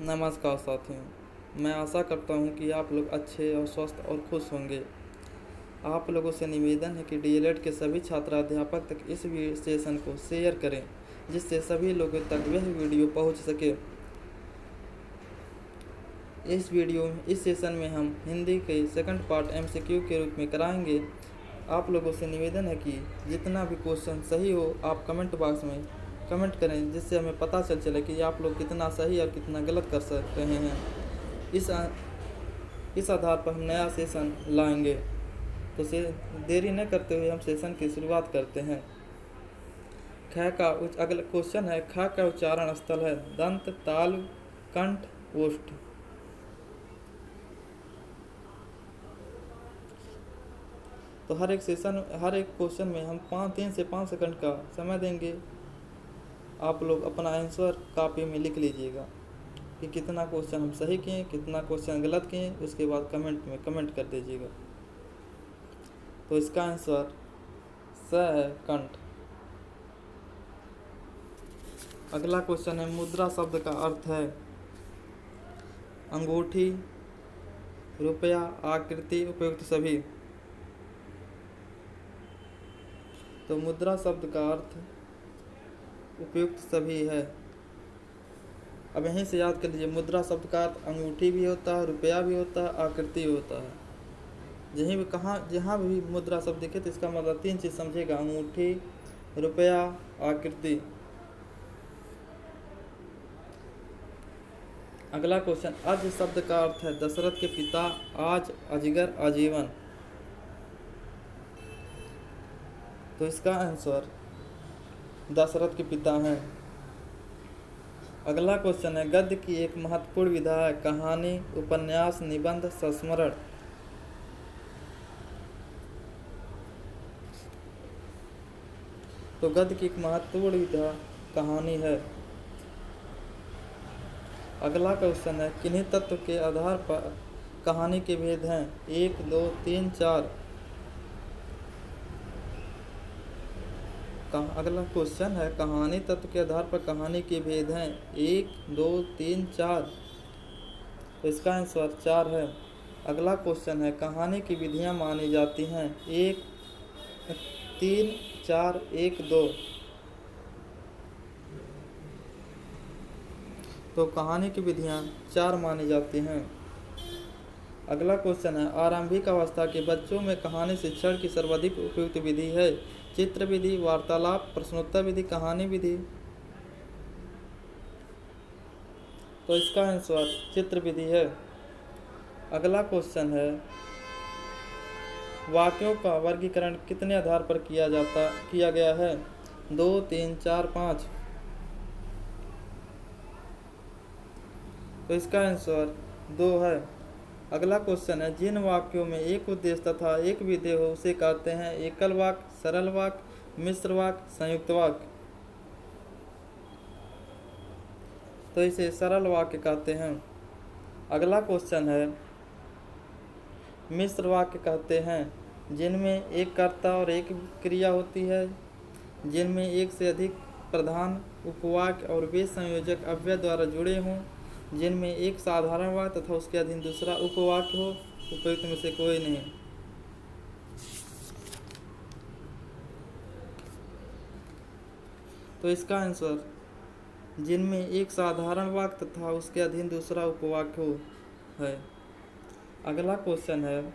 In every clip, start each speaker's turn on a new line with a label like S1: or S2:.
S1: नमस्कार साथियों, मैं आशा करता हूं कि आप लोग अच्छे और स्वस्थ और खुश होंगे। आप लोगों से निवेदन है कि डीएलएड के सभी छात्र अध्यापक तक इस सेशन को शेयर करें, जिससे सभी लोगों तक वह वीडियो पहुंच सके। इस सेशन में हम हिंदी के सेकंड पार्ट एमसीक्यू के रूप में कराएंगे। आप लोगों से निवेदन है कि जितना भी क्वेश्चन सही हो आप कमेंट बॉक्स में कमेंट करें, जिससे हमें पता चले कि आप लोग कितना सही और कितना गलत कर रहे हैं। इस आधार पर हम नया सेशन लाएंगे। तो देरी न करते हुए हम सेशन की शुरुआत करते हैं। अगला क्वेश्चन है, ख का उच्चारण स्थल है दंत, तालु, कंठ, ओष्ठ। तो हर एक क्वेश्चन में हम 3 से 5 सेकंड का समय देंगे। आप लोग अपना आंसर कॉपी में लिख लीजिएगा कि कितना क्वेश्चन हम सही किए, कितना क्वेश्चन गलत किए। उसके बाद कमेंट में कमेंट कर दीजिएगा। तो इसका आंसर स है, कंठ। अगला क्वेश्चन है, मुद्रा शब्द का अर्थ है अंगूठी, रुपया, आकृति, उपयुक्त सभी। तो मुद्रा शब्द का अर्थ उपयुक्त सभी है। अब यहीं से याद कर लीजिए, मुद्रा शब्द का अर्थ अंगूठी भी होता है, रुपया भी होता है, आकृति भी होता है। जहाँ भी मुद्रा शब्द दिखे तो इसका मतलब 3 चीज़ समझेगा: अंगूठी, रुपया, आकृति। अगला क्वेश्चन, अज शब्द का अर्थ है दशरथ के पिता, आज, अजगर, आजीवन। तो इसका आंसर दशरथ के पिता हैं। अगला क्वेश्चन है, गद्य की एक महत्वपूर्ण विधा है कहानी, उपन्यास, निबंध, संस्मरण। तो गद्य की एक महत्वपूर्ण विधा कहानी है। अगला क्वेश्चन है, किन्हीं तत्व के आधार पर कहानी के भेद हैं 1, 2, 3, 4। अगला क्वेश्चन है, कहानी तत्व के आधार पर कहानी के भेद हैं 1, 2, 3, 4। तो इसका आंसर 4 है। अगला क्वेश्चन है, कहानी की विधियां मानी जाती हैं 1, 3, 4, 1, 2। तो कहानी की विधियां 4 मानी जाती हैं। अगला क्वेश्चन है, आरंभिक अवस्था के बच्चों में कहानी शिक्षण की सर्वाधिक उपयुक्त विधि है चित्र विधि, वार्तालाप, प्रश्नोत्तर विधि, कहानी विधि। तो इसका आंसर चित्र विधि है। अगला क्वेश्चन है, वाक्यों का वर्गीकरण कितने आधार पर किया गया है 2, 3, 4, 5। तो इसका आंसर 2 है। अगला क्वेश्चन है, जिन वाक्यों में एक उद्देश्य तथा एक विधेय हो उसे कहते हैं एकल वाक्य, सरल वाक्य, मिश्र वाक्य, संयुक्त वाक्य। तो इसे सरल वाक्य कहते हैं। अगला क्वेश्चन है, मिश्र वाक्य कहते हैं जिनमें एक कर्ता और एक क्रिया होती है, जिनमें एक से अधिक प्रधान उपवाक्य और वे संयोजक अव्यय द्वारा जुड़े हों, जिनमें एक साधारण वाक्य तथा उसके अधीन दूसरा उपवाक्य हो। उपयुक्त में से कोई नहीं। तो इसका आंसर जिनमें एक साधारण वाक्य तथा उसके अधीन दूसरा उपवाक्य हो है। अगला क्वेश्चन है,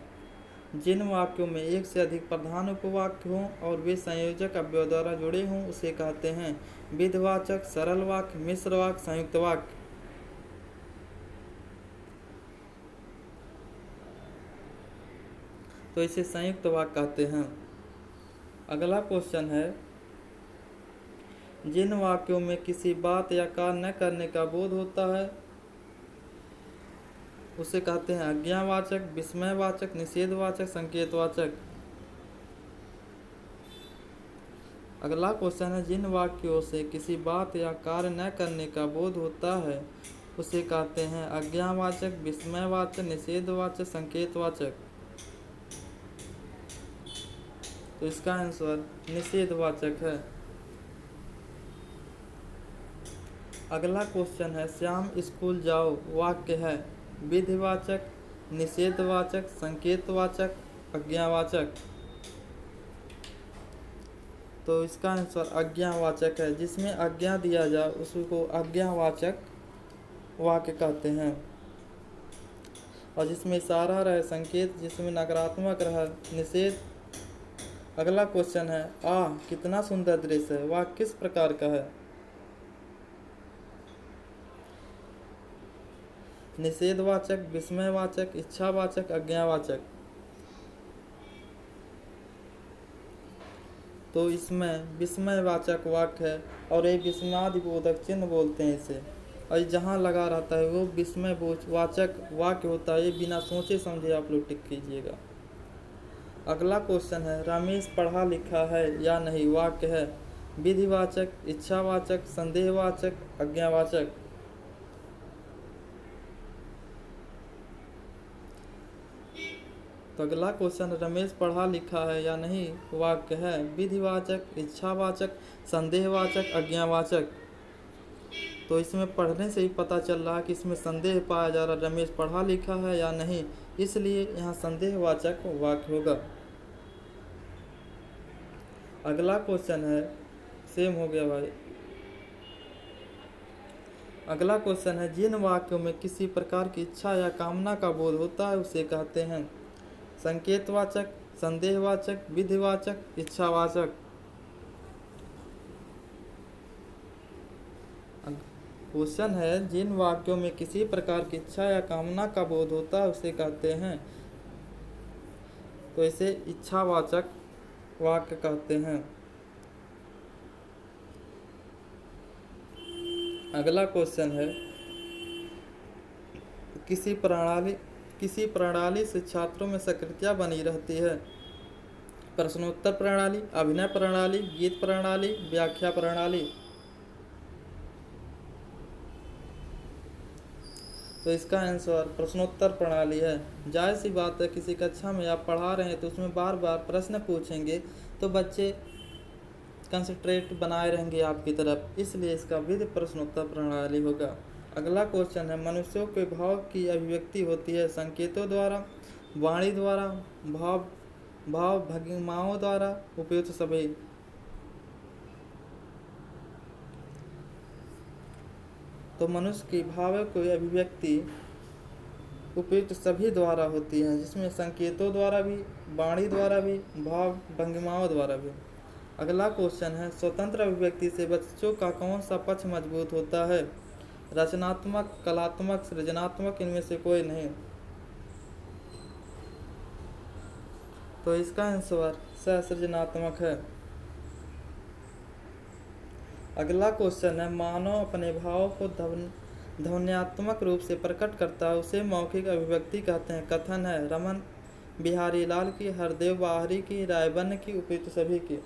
S1: जिन वाक्यों में एक से अधिक प्रधान उपवाक्य हों और वे संयोजक अव्यय द्वारा जुड़े हों उसे कहते हैं विधिवाचक, सरल वाक्य, मिश्र वाक्य, संयुक्त वाक्य। तो इसे संयुक्त वाक्य कहते हैं। अगला क्वेश्चन है, जिन वाक्यों में किसी बात या कार्य न करने का बोध होता है उसे कहते हैं आज्ञावाचक, विस्मयवाचक, निषेधवाचक, संकेतवाचक। अगला क्वेश्चन है, जिन वाक्यों से किसी बात या कार्य न करने का बोध होता है उसे कहते हैं आज्ञावाचक, विस्मयवाचक, निषेधवाचक, संकेतवाचक। तो इसका आंसर निषेधवाचक है। अगला क्वेश्चन है श्याम स्कूल जाओ वाक्य है विधिवाचक, निषेधवाचक, संकेतवाचक, आज्ञावाचक। तो इसका आंसर आज्ञावाचक है। जिसमें आज्ञा दिया जाए उसको आज्ञावाचक वाक्य कहते हैं। और जिसमें इशारा रहे, संकेत जिसमें नकारात्मक रहे, निषेध। अगला क्वेश्चन है कितना सुंदर दृश्य है, वह किस प्रकार का है? निषेधवाचक, विस्मयवाचक, इच्छावाचक, आज्ञावाचक। तो इसमें विस्मयवाचक वाक्य है और ये विस्मयादिबोधक चिन्ह बोलते हैं इसे। और जहाँ लगा रहता है वो विस्मयवाचक वाक्य होता है। ये बिना सोचे समझे आप लोग टिक कीजिएगा। अगला क्वेश्चन है रमेश पढ़ा लिखा है या नहीं, वाक्य है विधिवाचक, इच्छावाचक, संदेहवाचक, आज्ञावाचक। तो अगला क्वेश्चन रमेश पढ़ा लिखा है या नहीं, वाक्य है विधिवाचक, इच्छावाचक, संदेहवाचक, आज्ञावाचक। तो इसमें पढ़ने से ही पता चल रहा है कि इसमें संदेह पाया जा रहा है, रमेश पढ़ा लिखा है या नहीं, इसलिए यहाँ संदेहवाचक वाक्य होगा। अगला क्वेश्चन है सेम हो गया भाई। अगला क्वेश्चन है जिन वाक्यों में किसी प्रकार की इच्छा या कामना का बोध होता है उसे कहते हैं संकेतवाचक, संदेहवाचक, विधिवाचक, इच्छावाचक। क्वेश्चन है जिन वाक्यों में किसी प्रकार की इच्छा या कामना का बोध होता है उसे कहते हैं, तो इसे इच्छावाचक वाक्य कहते हैं। अगला क्वेश्चन है किसी प्रणाली से छात्रों में सक्रियता बनी रहती है। प्रश्नोत्तर प्रणाली, अभिनय प्रणाली, गीत प्रणाली, व्याख्या प्रणाली। तो इसका आंसर प्रश्नोत्तर प्रणाली है। जाहिर सी बात है किसी कक्षा में आप पढ़ा रहे हैं तो उसमें बार बार प्रश्न पूछेंगे तो बच्चे कंसंट्रेट बनाए रहेंगे आपकी तरफ, इसलिए इसका विधि प्रश्नोत्तर प्रणाली होगा। अगला क्वेश्चन है मनुष्यों के भाव की अभिव्यक्ति होती है संकेतों द्वारा, वाणी द्वारा, भाव भंगिमाओं द्वारा, उपयुक्त सभी। तो मनुष्य की भाव की अभिव्यक्ति उपयुक्त सभी द्वारा होती है, जिसमें संकेतों द्वारा भी, वाणी द्वारा भी, भाव भंगिमाओं द्वारा भी। अगला क्वेश्चन है स्वतंत्र अभिव्यक्ति से बच्चों का कौन सा पक्ष मजबूत होता है? रचनात्मक, कलात्मक, सृजनात्मक, इनमें से कोई नहीं। तो इसका आंसर सृजनात्मक है। अगला क्वेश्चन है मानव अपने भावों को ध्वन्यात्मक रूप से प्रकट करता है उसे मौखिक अभिव्यक्ति कहते हैं। कथन है रमन बिहारी लाल की, हरदेव बाहरी की, रायबन की, उपयुक्त सभी की।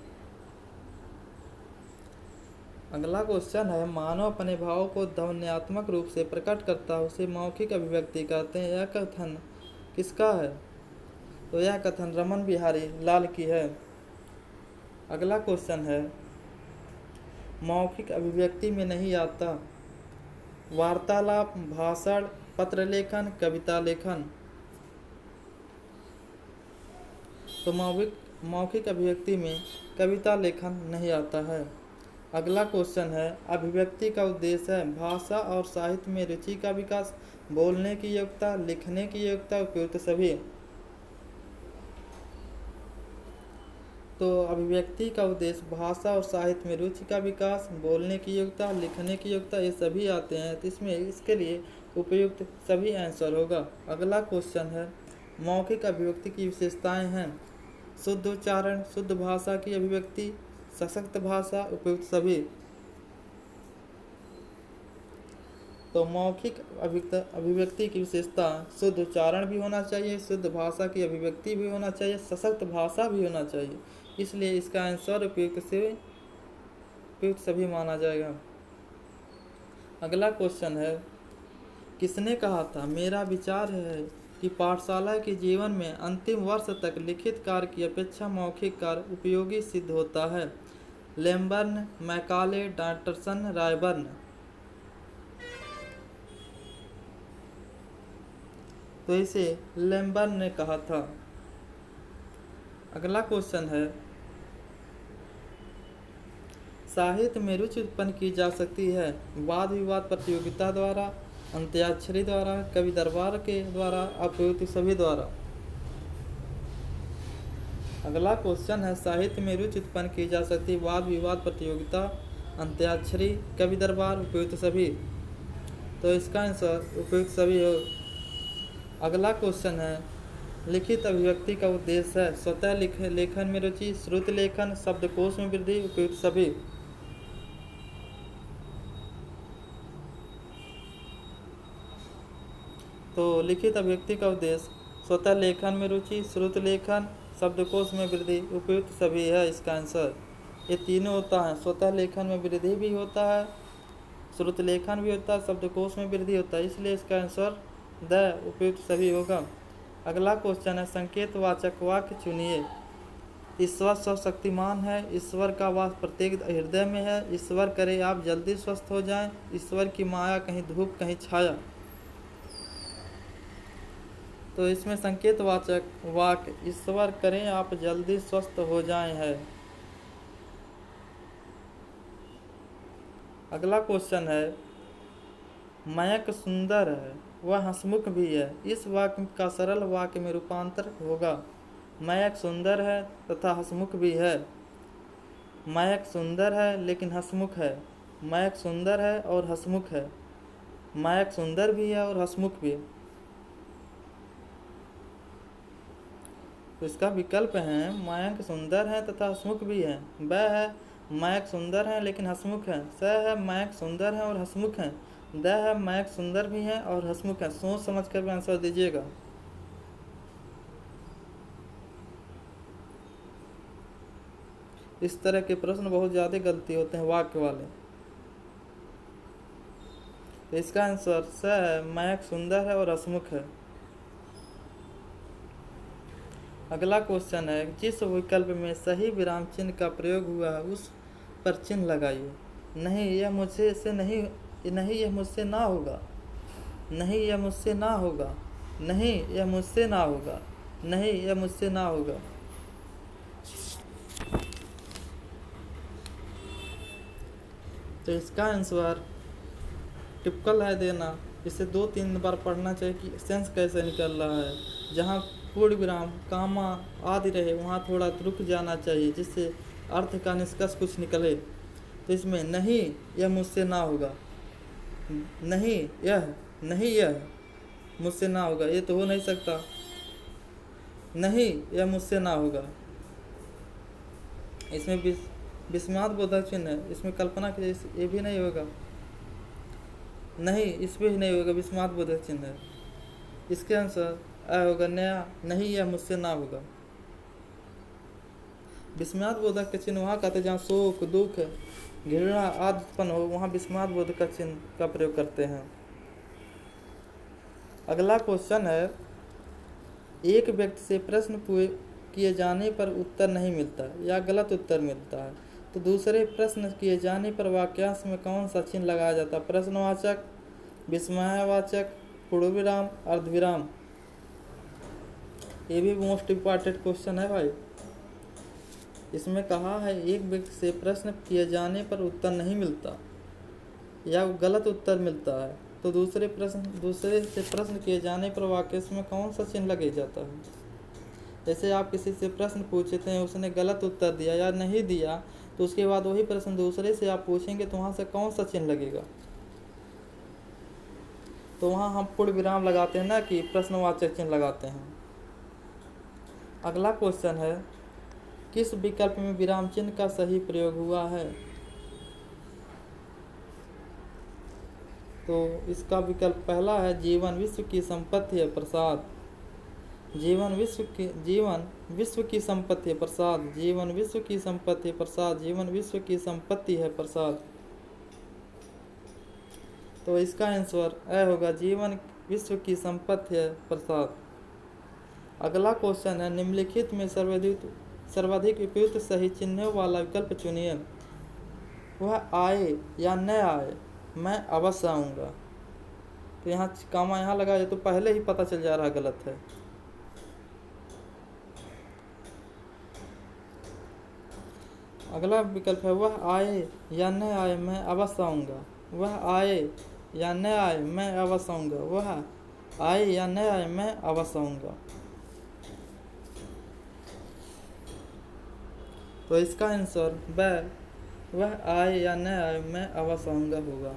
S1: अगला क्वेश्चन है मानव अपने भावों को ध्वन्यात्मक रूप से प्रकट करता है उसे मौखिक अभिव्यक्ति कहते हैं। यह कथन किसका है? तो यह कथन रमन बिहारी लाल की है। अगला क्वेश्चन है मौखिक अभिव्यक्ति में नहीं आता वार्तालाप, भाषण, पत्र लेखन, कविता लेखन। तो मौखिक अभिव्यक्ति में कविता लेखन नहीं आता है। अगला क्वेश्चन है अभिव्यक्ति का उद्देश्य है भाषा और साहित्य में रुचि का विकास, बोलने की योग्यता, लिखने की योग्यता, उपयुक्त सभी। तो अभिव्यक्ति का उद्देश्य भाषा और साहित्य में रुचि का विकास, बोलने की योग्यता, लिखने की योग्यता, ये सभी आते हैं, तो इसमें इसके लिए उपयुक्त सभी आंसर होगा। अगला क्वेश्चन है मौखिक अभिव्यक्ति की विशेषताएं हैं शुद्ध उच्चारण, शुद्ध भाषा की अभिव्यक्ति, सशक्त भाषा, उपयुक्त सभी। तो मौखिक अभिव्यक्ति की विशेषता शुद्ध उच्चारण भी होना चाहिए, शुद्ध भाषा की अभिव्यक्ति भी होना चाहिए, सशक्त भाषा भी होना चाहिए, इसलिए इसका आंसर उपयुक्त सभी माना जाएगा। अगला क्वेश्चन है किसने कहा था मेरा विचार है कि पाठशाला के जीवन में अंतिम वर्ष तक लिखित कार्य की अपेक्षा मौखिक कार्य उपयोगी सिद्ध होता है? लेम्बर्न, मैकाले, डॉटरसन, रायबर्न। तो इसे लैम्बर्ट ने कहा था। अगला क्वेश्चन है, साहित्य में रुचि उत्पन्न की जा सकती है वाद विवाद प्रतियोगिता द्वारा, अंत्याक्षरी द्वारा, कवि दरबार के द्वारा, अप्रयुक्त सभी द्वारा। अगला क्वेश्चन है, साहित्य में रुचि उत्पन्न की जा सकती है वाद विवाद प्रतियोगिता, अंत्याक्षरी, कवि दरबार, उपयुक्त सभी। तो इसका आंसर उपयुक्त सभी हो। अगला क्वेश्चन है, लिखित अभिव्यक्ति का उद्देश्य है स्वतः लेखन में रुचि, श्रुति लेखन, शब्दकोश में वृद्धि, उपयुक्त सभी। तो लिखित अभिव्यक्ति का उद्देश्य स्वतः लेखन में रुचि, श्रुति लेखन, शब्दकोश में वृद्धि, उपयुक्त सभी है इसका आंसर। ये तीनों होता है, स्वतः लेखन में वृद्धि भी होता है, श्रुति लेखन भी होता है, शब्दकोश में वृद्धि होता है, इसलिए इसका आंसर द उपयुक्त सभी होगा। अगला क्वेश्चन है, संकेतवाचक वाक्य चुनिए। ईश्वर सर्वशक्तिमान है, ईश्वर का वास प्रत्येक हृदय में है, ईश्वर करे आप जल्दी स्वस्थ हो जाएं, ईश्वर की माया कहीं धूप कहीं छाया। तो इसमें संकेतवाचक वाक्य ईश्वर करें आप जल्दी स्वस्थ हो जाएं है। अगला क्वेश्चन है, मयंक सुंदर है वह हंसमुख भी है, इस वाक्य का सरल वाक्य में रूपांतर होगा। मयंक सुंदर है तथा हंसमुख भी है। मयंक सुंदर है लेकिन हंसमुख है। मयंक सुंदर है और हंसमुख है। मयंक सुंदर भी है और हंसमुख भी है। तो इसका विकल्प है, मयंक सुंदर है तथा हंसमुख भी है। ब है, मयंक सुंदर है लेकिन हंसमुख है। स है, मयंक सुंदर है और हंसमुख है। द है, मयंक सुंदर भी है और हंसमुख है। सोच समझ कर आंसर दीजिएगा। इस तरह के प्रश्न बहुत ज़्यादा गलती होते हैं वाक्य वाले। तो इसका आंसर स है, मयंक सुंदर है और हंसमुख है। अगला क्वेश्चन है, जिस विकल्प में सही विराम चिन्ह का प्रयोग हुआ है उस पर चिन्ह लगाइए। नहीं यह मुझसे से नहीं, नहीं यह मुझसे ना होगा, नहीं यह मुझसे ना होगा, नहीं यह मुझसे ना होगा, नहीं यह मुझसे ना होगा। तो इसका आंसर टिपिकल है देना। इसे 2-3 बार पढ़ना चाहिए कि सेंस कैसे निकल रहा है। जहाँ पूर्ण विराम, कामा आदि रहे वहाँ थोड़ा रुक जाना चाहिए जिससे अर्थ का निष्कर्ष कुछ निकले। तो इसमें नहीं यह मुझसे ना होगा, नहीं यह मुझसे ना होगा, ये तो हो नहीं सकता। नहीं यह मुझसे ना होगा, इसमें विस्माद बोधक चिन्ह है, इसमें कल्पना की ये भी नहीं होगा। नहीं इसमें भी नहीं होगा, विस्माद बोधक चिन्ह है। इसके आंसर अ होगा नया, नहीं यह मुझसे ना होगा। विस्माद बोधक का चिन्ह वहाँ कहते हैं जहाँ शोक, दुख, घृणा आदि उत्पन्न हो, वहाँ विस्माद बोधक का चिन्ह का प्रयोग करते हैं। अगला क्वेश्चन है, एक व्यक्ति से प्रश्न किए जाने पर उत्तर नहीं मिलता या गलत उत्तर मिलता है, तो दूसरे प्रश्न किए जाने पर वाक्यांश में कौन सा चिन्ह लगाया जाता है? प्रश्नवाचक, विस्मयवाचक, पूर्णविराम, अर्धविराम। ये भी मोस्ट इम्पॉर्टेंट क्वेश्चन है भाई। इसमें कहा है एक व्यक्ति से प्रश्न किए जाने पर उत्तर नहीं मिलता या गलत उत्तर मिलता है, तो दूसरे से प्रश्न किए जाने पर वाक्य में कौन सा चिन्ह लगे जाता है? जैसे आप किसी से प्रश्न पूछते हैं, उसने गलत उत्तर दिया या नहीं दिया, तो उसके बाद वही प्रश्न दूसरे से आप पूछेंगे तो वहाँ से कौन सा चिन्ह लगेगा? तो वहाँ हम पूर्ण विराम लगाते हैं ना कि प्रश्नवाचक चिन्ह लगाते हैं। अगला क्वेश्चन है, किस विकल्प में विराम चिन्ह का सही प्रयोग हुआ है? तो इसका विकल्प पहला है, जीवन विश्व की संपत्ति है प्रसाद। जीवन विश्व की संपत्ति है प्रसाद। जीवन विश्व की संपत्ति है प्रसाद। जीवन विश्व की संपत्ति है प्रसाद। तो इसका आंसर अ होगा, जीवन विश्व की संपत्ति है प्रसाद। अगला क्वेश्चन है, निम्नलिखित में सर्वाधिक उपयुक्त सही चिन्हों वाला विकल्प चुनिए। वह आए या न आए, मैं अवश्य आऊँगा। तो यहाँ कामा यहाँ लगा जाए तो पहले ही पता चल जा रहा गलत है। अगला विकल्प है वह आए या न आए मैं अवश्य आऊँगा। वह आए या न आए मैं अवश्य आऊँगा। वह आए या न आए मैं अवश्य आऊँगा। तो इसका आंसर वह आए या न आए मैं अवश्य आऊँगा होगा।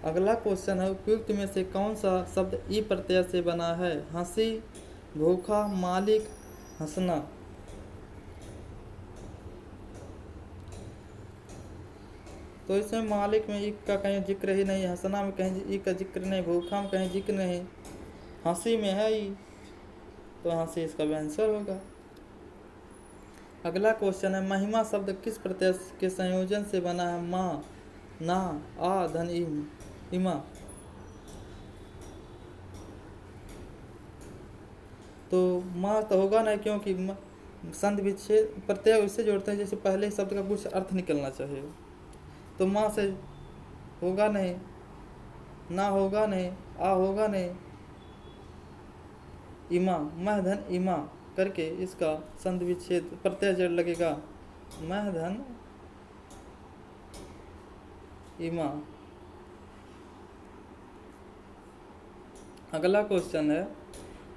S1: अगला क्वेश्चन है उपयुक्त में से कौन सा शब्द ई प्रत्यय से बना है? हंसी, भूखा, मालिक, हंसना। तो इसमें मालिक में ई का कहीं जिक्र ही नहीं, हंसना में कहीं ई का जिक्र नहीं, भूखा में कहीं जिक्र नहीं, हंसी में है ई, तो हंसी इसका भी आंसर होगा। अगला क्वेश्चन है महिमा शब्द किस प्रत्यय के संयोजन से बना है? माँ, ना, आ, धन, इमा। तो माँ तो होगा नहीं, क्योंकि संधि विच्छेद प्रत्यय उससे जोड़ते हैं जैसे पहले शब्द का कुछ अर्थ निकलना चाहिए। तो माँ से होगा नहीं, ना होगा नहीं, आ होगा नहीं, इमा, मह धन इमा करके इसका संधि विच्छेद प्रत्यय जड़ लगेगा, मह धन इमा। अगला क्वेश्चन है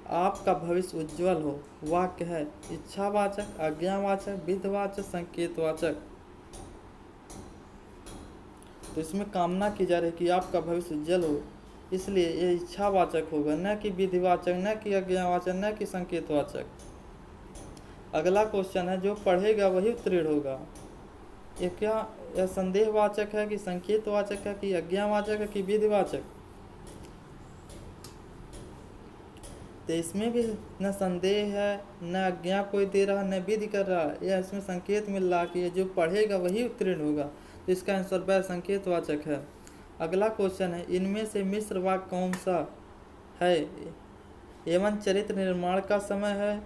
S1: आपका भविष्य उज्जवल हो। वाक्य है इच्छावाचक, आज्ञावाचक, विधिवाचक, संकेतवाचक। तो इसमें कामना की जा रही है कि आपका भविष्य उज्जवल हो, इसलिए ये इच्छावाचक होगा, न कि विधिवाचक, न कि आज्ञावाचक, न कि संकेतवाचक। अगला क्वेश्चन है जो पढ़ेगा वही उत्तीर्ण होगा। ये क्या यह संदेहवाचक है कि संकेतवाचक है कि आज्ञावाचक है कि विधिवाचक? तो इसमें भी न संदेह है, न आज्ञा कोई दे रहा, न विधि कर रहा, यह इसमें संकेत मिल रहा कि जो पढ़ेगा वही उत्तीर्ण होगा। तो इसका आंसर ब संकेतवाचक है। अगला क्वेश्चन है इनमें से मिश्र वाक्य कौन सा है? एवं चरित्र निर्माण का समय है,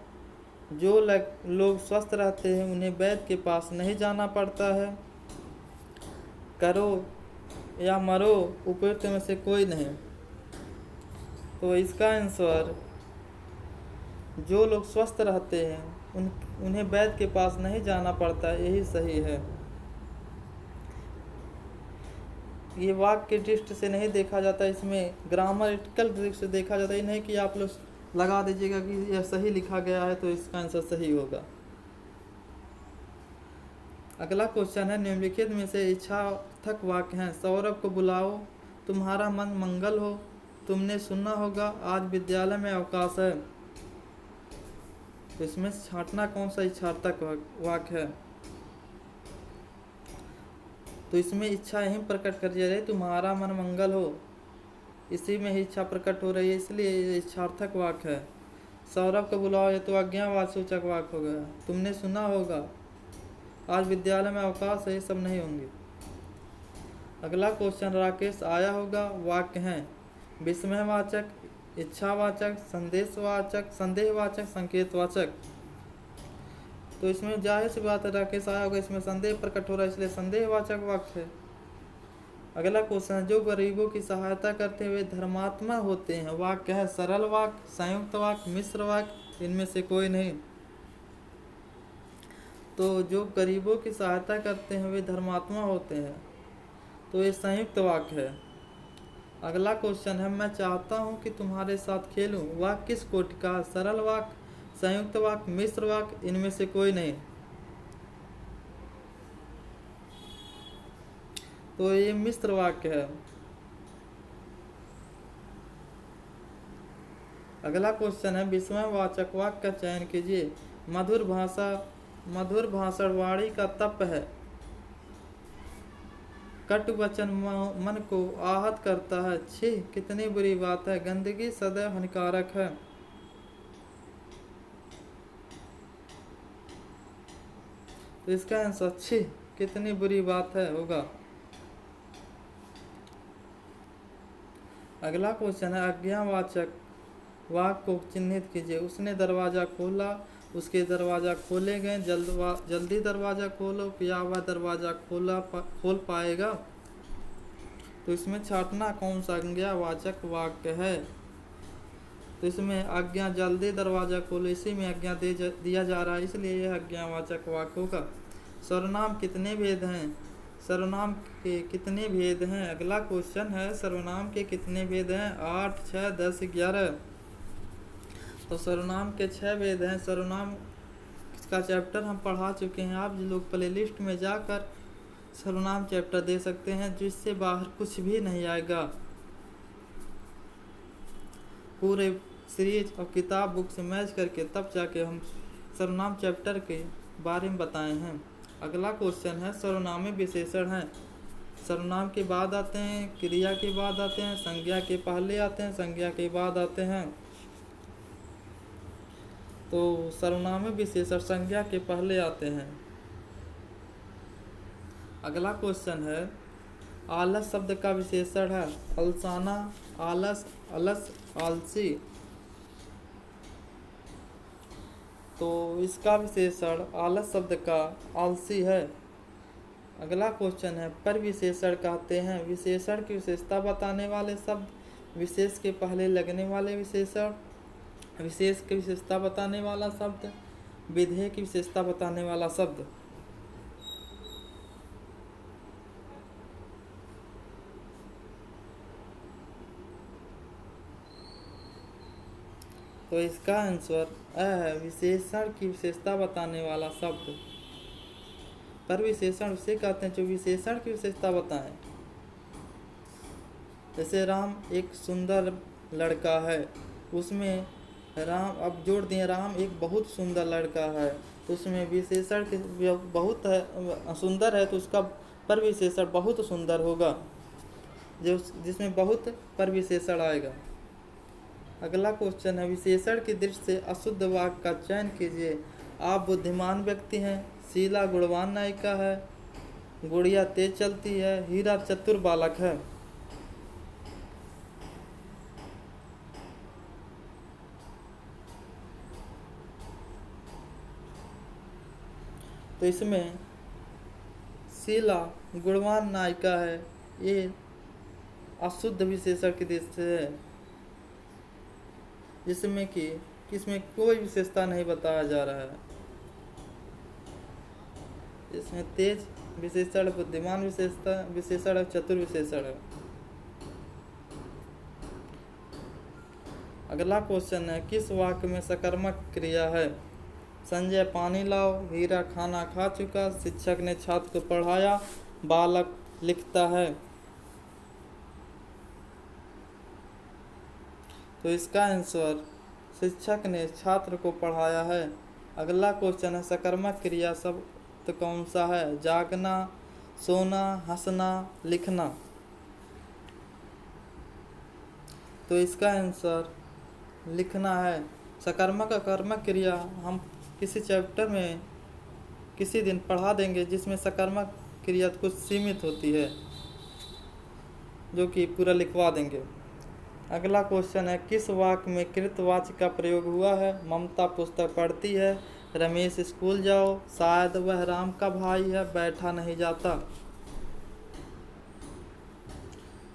S1: जो लोग स्वस्थ रहते हैं उन्हें वैद्य के पास नहीं जाना पड़ता है, करो या मरो, उपयुक्त में से कोई नहीं। तो इसका आंसर जो लोग स्वस्थ रहते हैं उन्हें वैद्य के पास नहीं जाना पड़ता, यही सही है। ये वाक्य की दृष्टि से नहीं देखा जाता, इसमें ग्रामरिकल दृष्टि से देखा जाता है। नहीं कि आप लोग लगा दीजिएगा कि यह सही लिखा गया है तो इसका आंसर सही होगा। अगला क्वेश्चन है निम्नलिखित में से इच्छार्थक वाक्य हैं। सौरभ को बुलाओ, तुम्हारा मन मंगल हो, तुमने सुनना होगा, आज विद्यालय में अवकाश है। तो इसमें छांटना कौन सा इच्छार्थक वाक्य है? तो इसमें इच्छा यही प्रकट कर दिया जाए तुम्हारा मन मंगल हो, इसी में ही इच्छा प्रकट हो रही है, इसलिए ये इच्छार्थक वाक्य है। सौरभ को बुलाओ ये तो आज्ञावाचक वाक्य हो गया। तुमने सुना होगा, आज विद्यालय में अवकाश है, ये सब नहीं होंगे। अगला क्वेश्चन राकेश आया होगा वाक्य है विस्मयवाचक, इच्छावाचक, संदेशवाचक, संदेहवाचक, संकेतवाचक। तो इसमें जाहिर सी बात है राकेश आया होगा, इसमें संदेह प्रकट हो रहा है, इसलिए संदेहवाचक वाक्य है। अगला क्वेश्चन है जो गरीबों की सहायता करते हुए धर्मात्मा होते हैं। वाक्य है सरल वाक्य, संयुक्त वाक्य, मिश्र वाक्य, इनमें से कोई नहीं। तो जो गरीबों की सहायता करते हैं वे धर्मात्मा होते हैं, तो ये संयुक्त वाक्य है। अगला क्वेश्चन है मैं चाहता हूं कि तुम्हारे साथ खेलूं। वाक्य किस कोटि का? सरल वाक्य, संयुक्त वाक्य, मिश्र वाक्य, इनमें से कोई नहीं। तो ये मिश्र वाक्य है। अगला क्वेश्चन है विस्मयवाचक वाक्य का चयन कीजिए। मधुर भाषण वाणी का तप है, कटु वचन मन को आहत करता है, छी कितनी बुरी बात है, गंदगी सदैव हानिकारक है। तो इसका आंसर छी कितनी बुरी बात है होगा। अगला क्वेश्चन है आज्ञावाचक वाक्य को चिन्हित कीजिए। उसने दरवाजा खोला, उसके दरवाजा खोले गए, जल्दी दरवाजा खोलो, या वह दरवाजा खोल पाएगा। तो इसमें छाटना कौन सा आज्ञावाचक वाक्य है? तो इसमें आज्ञा जल्दी दरवाजा खोलो, इसी में आज्ञा दिया जा रहा है, इसलिए यह आज्ञावाचक वाक्य होगा। सर्वनाम कितने भेद हैं? सर्वनाम के कितने भेद हैं? अगला क्वेश्चन है, सर्वनाम के कितने भेद हैं? 8, 6, 10, 11। तो सर्वनाम के 6 भेद हैं। सर्वनाम का चैप्टर हम पढ़ा चुके हैं, आप लोग प्लेलिस्ट में जाकर सर्वनाम चैप्टर दे सकते हैं, जिससे बाहर कुछ भी नहीं आएगा। पूरे सीरीज और किताब बुक से मैच करके तब जाके हम सर्वनाम चैप्टर के बारे में बताए हैं। अगला क्वेश्चन है, सर्वनामी विशेषण हैं। सर्वनाम के बाद आते हैं, क्रिया के बाद आते हैं, संज्ञा के पहले आते हैं, संज्ञा के बाद आते हैं। तो सर्वनामी विशेषण संज्ञा के पहले आते हैं। अगला क्वेश्चन है, आलस शब्द का विशेषण है। अलसाना, आलस, अलस, आलसी। तो इसका विशेषण आलस शब्द का आलसी है। अगला क्वेश्चन है, पर विशेषण कहते हैं विशेषण की विशेषता बताने वाले शब्द, विशेष के पहले लगने वाले विशेषण, विशेष की विशेषता बताने वाला शब्द, विधेय की विशेषता बताने वाला शब्द। तो इसका आंसर अ है, विशेषण की विशेषता बताने वाला शब्द। पर विशेषण उसे कहते हैं जो विशेषण की विशेषता बताएं। जैसे राम एक सुंदर लड़का है, उसमें राम, अब जोड़ दिए राम एक बहुत सुंदर लड़का है, तो उसमें विशेषण बहुत है, सुंदर है, तो उसका पर विशेषण बहुत सुंदर होगा, जो जिसमें बहुत पर विशेषण आएगा। अगला क्वेश्चन है, विशेषण की दृष्टि से अशुद्ध वाक्य का चयन कीजिए। आप बुद्धिमान व्यक्ति हैं, शीला गुणवान नायिका है, गुड़िया तेज चलती है, हीरा चतुर बालक है। तो इसमें शीला गुणवान नायिका है, ये अशुद्ध विशेषण की दृष्टि से है, जिसमें कि इसमें कोई विशेषता नहीं बताया जा रहा है। इसमें तेज विशेषण, बुद्धिमान विशेषण, चतुर विशेषण है। अगला क्वेश्चन है, किस वाक्य में सकर्मक क्रिया है? संजय पानी लाओ, हीरा खाना खा चुका, शिक्षक ने छात्र को पढ़ाया, बालक लिखता है। तो इसका आंसर शिक्षक ने छात्र को पढ़ाया है। अगला क्वेश्चन है, सकर्मक क्रिया शब्द कौन सा है? जागना, सोना, हंसना, लिखना। तो इसका आंसर लिखना है। सकर्मक अकर्मक क्रिया हम किसी चैप्टर में किसी दिन पढ़ा देंगे, जिसमें सकर्मक क्रिया कुछ सीमित होती है, जो कि पूरा लिखवा देंगे। अगला क्वेश्चन है, किस वाक्य में कृतवाच्य का प्रयोग हुआ है? ममता पुस्तक पढ़ती है, रमेश स्कूल जाओ, शायद वह राम का भाई है, बैठा नहीं जाता।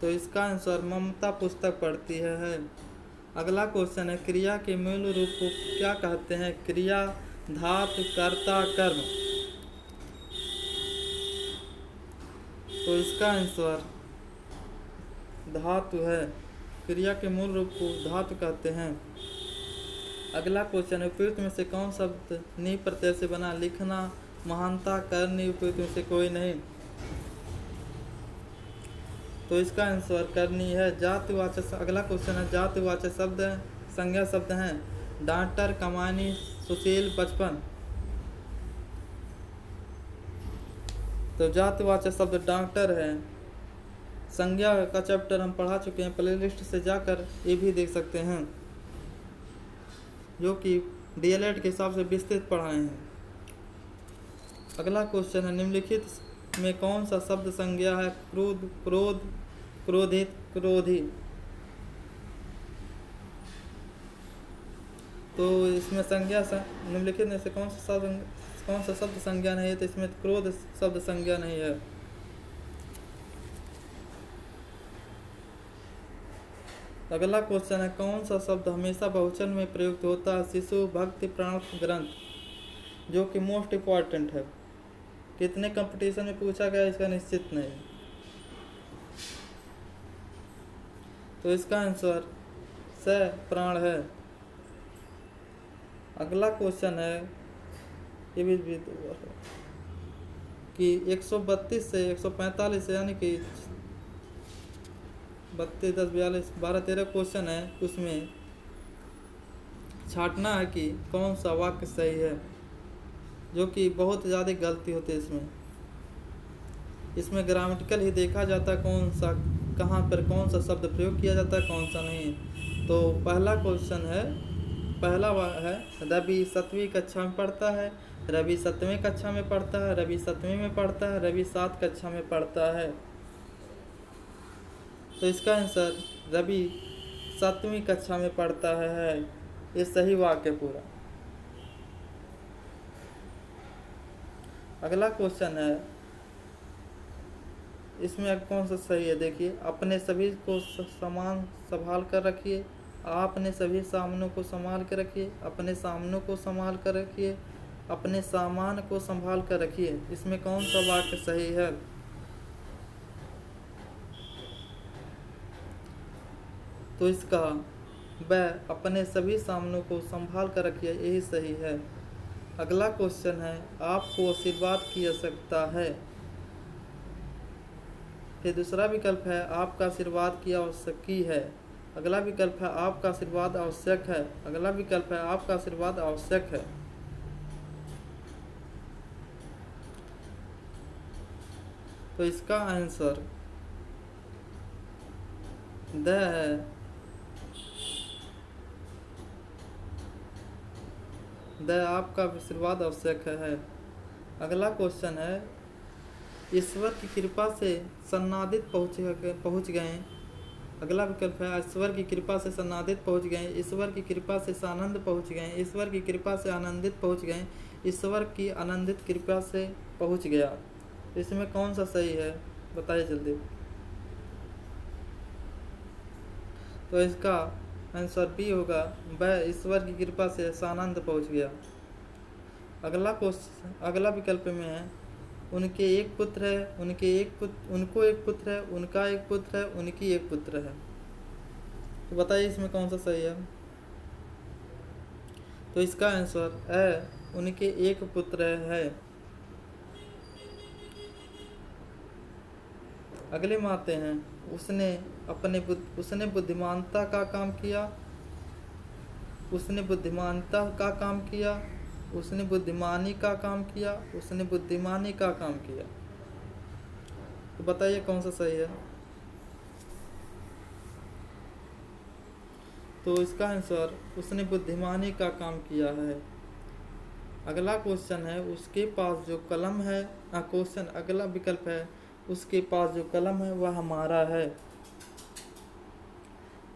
S1: तो इसका आंसर ममता पुस्तक पढ़ती है। अगला क्वेश्चन है, क्रिया के मूल रूप को क्या कहते हैं? क्रिया, धातु, कर्ता, कर्म। तो इसका आंसर धातु है। क्रिया के मूल रूप को धातु कहते हैं। अगला क्वेश्चन है, उपयुक्त में से कौन शब्द नी प्रत्यय से बना? लिखना, महानता, करनी। उपयुक्त में से कोई नहीं। तो इसका आंसर करनी है। जातिवाचक, अगला क्वेश्चन है, जातिवाचक शब्द संज्ञा शब्द हैं। डॉक्टर, कमानी, सुशील, बचपन। तो जातिवाचक शब्द डॉक्टर है। संज्ञा का चैप्टर हम पढ़ा चुके हैं, प्लेलिस्ट से जाकर ये भी देख सकते हैं, जो कि डीएलएड के हिसाब से विस्तृत पढ़ाए हैं। अगला क्वेश्चन है, निम्नलिखित में कौन सा शब्द संज्ञा है? क्रोध, क्रोध, क्रोधित, क्रोधी। तो इसमें संज्ञा निम्नलिखित में से कौन सा शब्द संज्ञा नहीं है? तो इसमें क्रोध शब्द संज्ञा नहीं है। अगला क्वेश्चन है, कौन सा शब्द हमेशा बहुवचन में प्रयुक्त होता है? शिशु, भक्ति, प्राण, ग्रंथ, जो कि मोस्ट इम्पॉर्टेंट है। कितने कंपटीशन में पूछा गया इसका निश्चित नहीं। तो इसका आंसर स प्राण है। अगला क्वेश्चन है, ये भी कि 132 से 145 यानी कि 32, 10, 42, 12, 13 क्वेश्चन है, उसमें छांटना है कि कौन सा वाक्य सही है, जो कि बहुत ज़्यादा गलती होती है इसमें ग्रामेटिकल ही देखा जाता है कौन सा, कहाँ पर कौन सा शब्द प्रयोग किया जाता है, कौन सा नहीं। तो पहला क्वेश्चन है, पहला है, रवि 7वीं कक्षा में पढ़ता है, रवि 7वीं कक्षा में पढ़ता है, रवि 7वीं में पढ़ता है, रवि 7 कक्षा में पढ़ता है। तो इसका आंसर रवि 7वीं कक्षा में पढ़ता है। ये सही वाक्य पूरा। अगला क्वेश्चन है, इसमें कौन सा सही है? देखिए, अपने सभी को समान संभाल कर रखिए, आपने सभी सामानों को संभाल कर रखिए, अपने सामानों को संभाल कर रखिए, अपने सामान को संभाल कर रखिए। इसमें कौन सा वाक्य सही है? तो इसका वह अपने सभी सामानों को संभाल कर रखिए, यही सही है। अगला क्वेश्चन है, आपको आशीर्वाद की आवश्यकता है। फिर दूसरा विकल्प है, आपका आशीर्वाद की आवश्यकी है। अगला विकल्प है, आपका आशीर्वाद आवश्यक है। अगला विकल्प है, आपका आशीर्वाद आवश्यक है। तो इसका आंसर द है। द आपका आशीर्वाद आवश्यक है। अगला क्वेश्चन है, ईश्वर की कृपा से सन्नादित पहुँच गए। अगला विकल्प है, ईश्वर की कृपा से सन्नादित पहुँच गए, ईश्वर की कृपा से सानंद पहुँच गए, ईश्वर की कृपा से आनंदित पहुँच गए, ईश्वर की आनंदित कृपा से पहुँच गया। इसमें कौन सा सही है, बताइए जल्दी। तो इसका आंसर बी होगा, वह ईश्वर की कृपा से सानंद पहुँच गया। अगला क्वेश्चन, अगला विकल्प में है, उनके एक पुत्र है, उनको एक पुत्र है, उनका एक पुत्र है, उनकी एक पुत्र है। तो बताइए इसमें कौन सा सही है? तो इसका आंसर है, उनके एक पुत्र है। अगले में आते हैं, उसने बुद्धिमानता का काम किया, उसने बुद्धिमानता का काम किया, उसने बुद्धिमानी का काम किया, उसने बुद्धिमानी का काम किया। तो बताइए कौन सा सही है? तो इसका आंसर उसने बुद्धिमानी का काम किया है। अगला क्वेश्चन है, उसके पास जो कलम है, क्वेश्चन अगला विकल्प है, उसके पास जो कलम है वह हमारा है।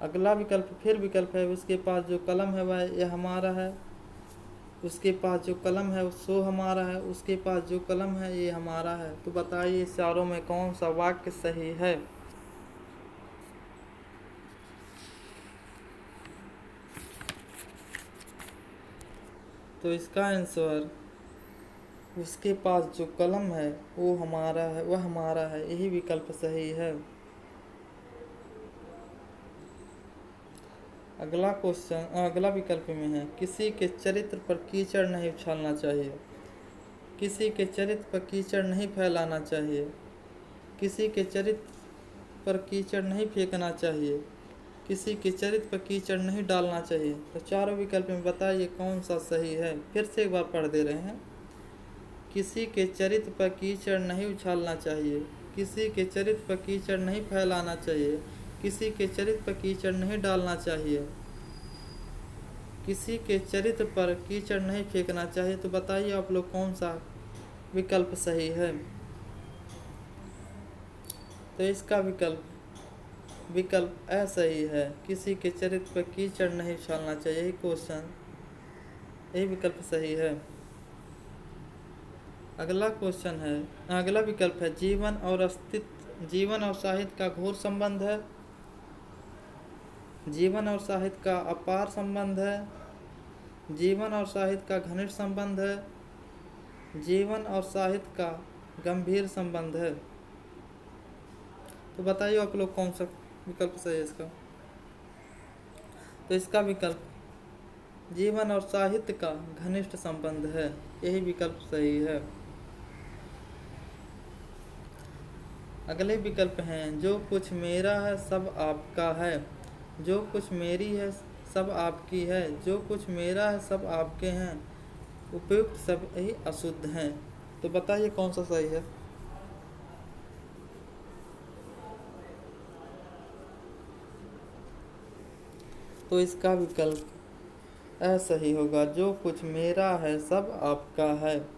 S1: अगला विकल्प फिर विकल्प है, उसके पास जो कलम है वह यह हमारा है। उसके पास जो कलम है सो हमारा है, उसके पास जो कलम है ये हमारा है। तो बताइए इस चारों में कौन सा वाक्य सही है? तो इसका आंसर, उसके पास जो कलम है वो हमारा है, वह हमारा है, यही विकल्प सही है। अगला क्वेश्चन, अगला विकल्प में है, किसी के चरित्र पर कीचड़ नहीं उछालना चाहिए, किसी के चरित्र पर कीचड़ नहीं फैलाना चाहिए, किसी के चरित्र पर कीचड़ नहीं फेंकना चाहिए, किसी के चरित्र पर कीचड़ नहीं डालना चाहिए। तो चारों विकल्प में बताइए कौन सा सही है? फिर से एक बार पढ़ दे रहे हैं, किसी के चरित्र पर कीचड़ नहीं उछालना चाहिए, किसी के चरित्र पर कीचड़ नहीं फैलाना चाहिए, किसी के चरित्र पर कीचड़ नहीं डालना चाहिए, किसी के चरित्र पर कीचड़ नहीं फेंकना चाहिए। तो बताइए आप लोग कौन सा विकल्प सही है? तो इसका विकल्प ए सही है, किसी के चरित्र पर कीचड़ नहीं उछालना चाहिए, यही क्वेश्चन, यही विकल्प सही है। अगला क्वेश्चन है, अगला विकल्प है, जीवन और साहित्य का घोर संबंध है। जीवन और साहित्य का अपार संबंध है, जीवन और साहित्य का घनिष्ठ संबंध है, जीवन और साहित्य का गंभीर संबंध है। तो बताइए आप लोग कौन सा विकल्प सही है इसका। तो इसका विकल्प जीवन और साहित्य का घनिष्ठ संबंध है, यही विकल्प सही है। अगले विकल्प हैं जो कुछ मेरा है सब आपका है, जो कुछ मेरी है सब आपकी है, जो कुछ मेरा है सब आपके हैं, उपयुक्त सब ही अशुद्ध हैं। तो बताइए कौन सा सही है। तो इसका विकल्प असही होगा, जो कुछ मेरा है सब आपका है।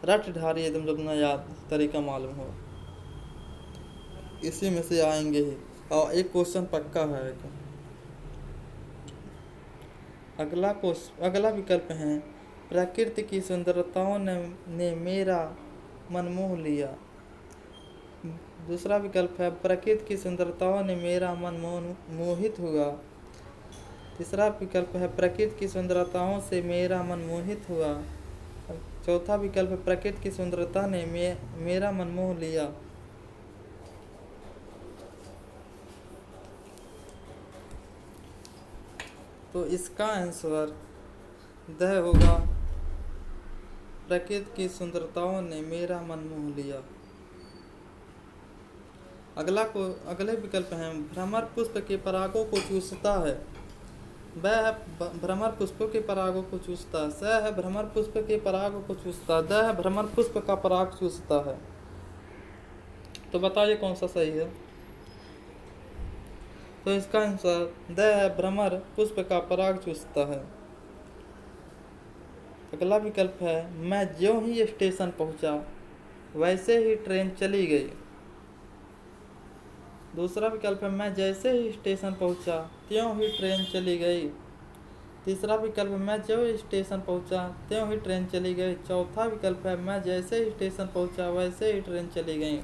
S1: रट ढारी एकदम जब ना याद तरीका मालूम हो, इसी में से आएंगे ही। और एक क्वेश्चन पक्का है। अगला विकल्प है प्रकृति की सुंदरताओं ने मेरा मन मोह लिया। दूसरा विकल्प है प्रकृति की सुंदरताओं ने मेरा मन मोहित हुआ। तीसरा विकल्प है प्रकृति की सुंदरताओं से मेरा मन मोहित हुआ। चौथा विकल्प है प्रकृति की सुंदरता ने मेरा मन मोह लिया। तो इसका आंसर द होगा, प्रकृति की सुंदरताओं ने मेरा मन मोह लिया। अगले विकल्प हैं भ्रमर पुष्प के परागों को चूसता है। वह भ्रमर पुष्पों के परागों को चूसता है। स है भ्रमर पुष्प के परागों को चूसता है। द है भ्रमर पुष्प का पराग चूसता है। तो बताइए कौन सा सही है। तो इसका आंसर द है भ्रमर पुष्प का पराग चूसता है। अगला विकल्प है मैं ज्यों ही स्टेशन पहुंचा वैसे ही ट्रेन चली गई। दूसरा विकल्प है मैं जैसे ही स्टेशन पहुंचा त्यों ही ट्रेन चली गई। तीसरा विकल्प है मैं जो स्टेशन पहुंचा त्यों ही ट्रेन चली गई। चौथा विकल्प है मैं जैसे ही स्टेशन पहुंचा वैसे ही ट्रेन चली गई।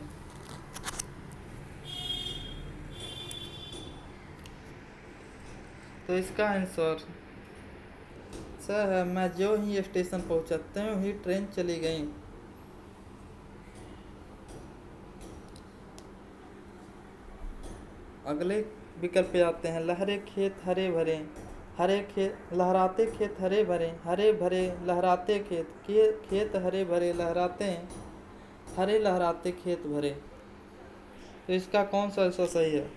S1: तो इसका आंसर स है मैं जो ही स्टेशन पहुंचा त्यों ही ट्रेन चली गई। अगले विकल्प पे आते हैं लहरे खेत हरे भरे, लहराते खेत हरे भरे, हरे भरे लहराते खेत हरे भरे लहराते, हरे लहराते खेत भरे। तो इसका कौन सा ऐसा सही है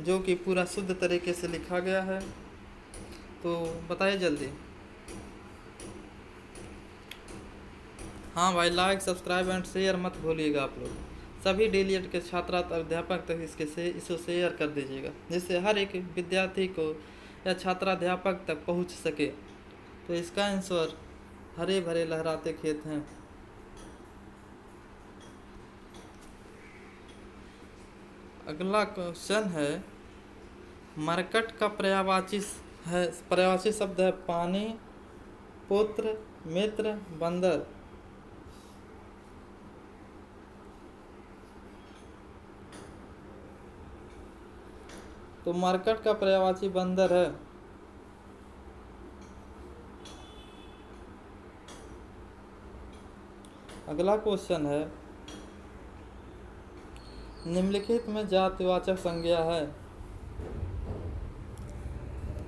S1: जो कि पूरा शुद्ध तरीके से लिखा गया है। तो बताइए जल्दी। हाँ भाई, लाइक सब्सक्राइब एंड शेयर मत भूलिएगा आप लोग। सभी डीएलएड के छात्र अध्यापक तक इसे शेयर कर दीजिएगा, जिससे हर एक विद्यार्थी को या छात्राध्यापक तक पहुंच सके। तो इसका आंसर हरे भरे लहराते खेत हैं। अगला क्वेश्चन है मरकट का पर्यायवाची शब्द है पानी, पुत्र, मित्र, बंदर। तो मरकट का पर्यायवाची बंदर है। अगला क्वेश्चन है निम्नलिखित में जातिवाचक संज्ञा है।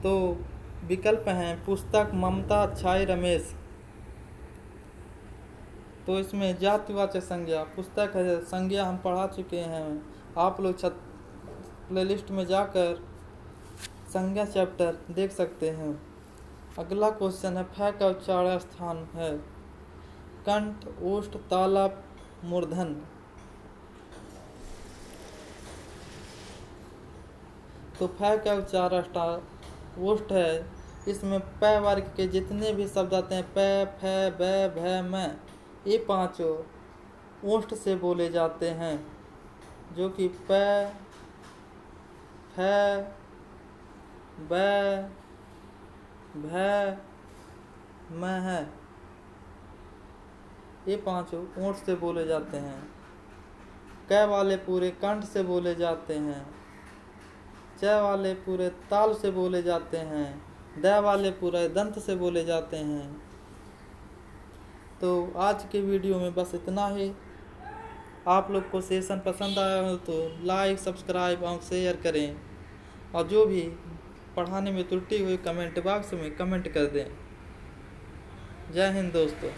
S1: तो विकल्प हैं पुस्तक, ममता, अच्छाई, रमेश। तो इसमें जातिवाचक संज्ञा पुस्तक है, संज्ञा हम पढ़ा चुके हैं। आप लोग प्लेलिस्ट में जाकर संज्ञा चैप्टर देख सकते हैं। अगला क्वेश्चन है फ का उच्चारण स्थान है कंठ, ओष्ठ, ताला, मूर्धन। तो फ का उच्चारण ओष्ठ है। इसमें प वर्ग के जितने भी शब्द आते हैं प, फ, ब, भ, म, ये पांचों ओष्ठ से बोले जाते हैं, जो कि प, फ, ब, भ, म है। ये पांचों ओंठ से बोले जाते हैं। क वाले पूरे कंठ से बोले जाते हैं। च वाले पूरे ताल से बोले जाते हैं, द वाले पूरे दंत से बोले जाते हैं। तो आज के वीडियो में बस इतना ही। आप लोग को सेशन पसंद आया हो तो लाइक, सब्सक्राइब और शेयर करें, और जो भी पढ़ाने में त्रुटि हुई कमेंट बॉक्स में कमेंट कर दें। जय हिंद दोस्तों।